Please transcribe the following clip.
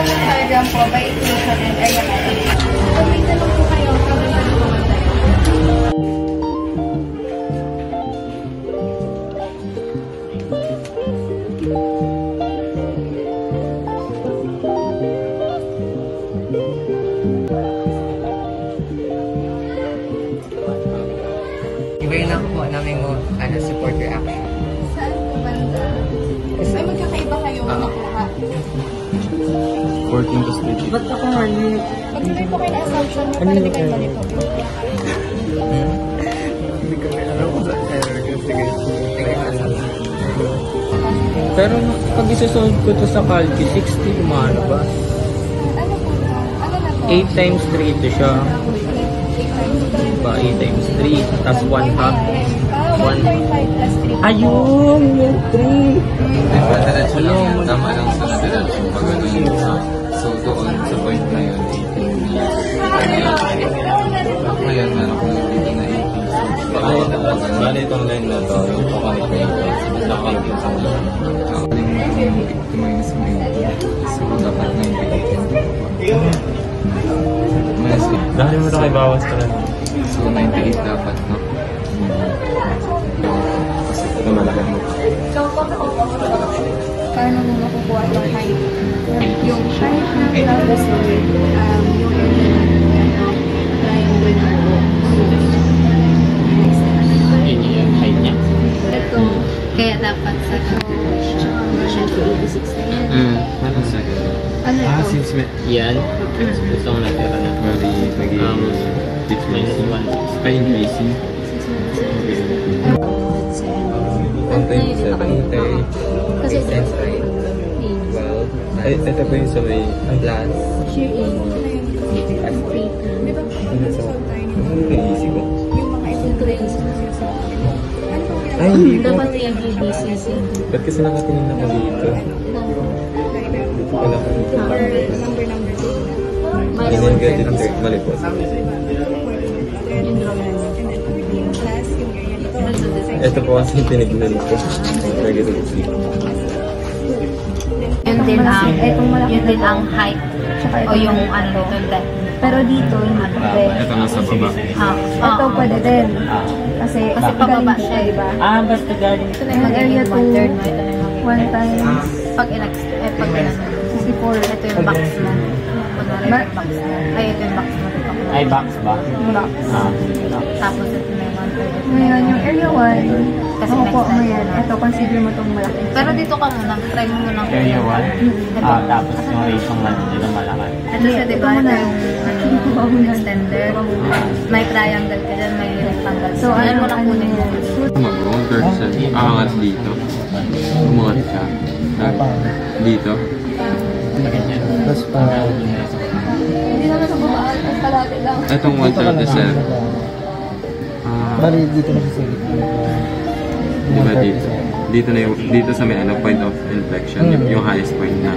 Telegram po by station and area management. Pag may tanong po kayo, kami na po tayo. Iba lang po namin mo support your action. Saan po banda? Ay, magkakaiba kayo makuha. 14 to stage. Ba't ako mali? Pag-tuloy po kayo na assumption nyo para di kayo malito. Hindi kami alam kung saan error ko. Sige. Pero pag isa-solve ko to sa Calci, 60 kumano ba? Ano po? Ano na po? 8 times 3 ito siya. 8 Ba, 8 times 3. Tapos 1 half. 1.5 plus 3. Ayun! Yung 3! Diretso lang. Tama lang sa diretso. Pag ano yun. So doon sa point na yun, 18. Ngayon, meron ko dito na 18. Bali itong line na to, yung pakalit na ito. Nakakalap yung sa mga. Minus mo yun. So dapat 98. Dahil mo na kayo bawas ka lang. So 98 dapat, no? Kasi ito malaki mo. Paano mo makukuha yung height? Yung height ng trapezoid, yung triangle na po. Yung height niya. Ito, kaya dapat sa version 86 na yan. Ano second? Ano ito? Since may... Yan. Gusto ko natira na. Bali, Minus 1. ay, increasing. Kasi 8 cents, right? 12. Ay, ito po yung sa may plus. shear A, as 3. Di ba? Ano yung easy ko? Yung mga ito Ay, hindi ko. dapat yung BBCC. Ba't kasi nakatingin ako dito? Wala ko dito. Number. Hindi mo yung gadget third. Mali po. Ito po kasi yung tinignan ko. Negative 3. Yun din ang height o yung ano dito depth. Pero dito hindi pwede. Ito nasa baba. Ito pwede din. Kasi pababa siya, diba? Basta galing. Ito na yung magiging 1/3 mo. Ito na yung One times pag pag 64. ito yung box mo. Kunwari ito yung box mo. Ay, ito yung box mo. Ay, box ba? Box. Tapos ito na yung 1/3. Ngayon, yung area 1, Kasi ako po, next time. ngayon, ito, consider mo itong malaki. Pero dito ka muna. Try mo muna. Area 1. Tapos yung ratio man dito malaki. Ito siya, di ba? Ito muna. Ito yung extender. May triangle ka dyan, may rectangle. So, Yan ano mo lang kunin mo. Mag-roll 30. Aangat dito. Umungat siya. Dito. Tapos Hindi naman sa baba, ang kalate lang. Itong 137. bali dito na sa Di ba dito? Dito na yung, dito sa may ano, point of inflection, yung highest point na.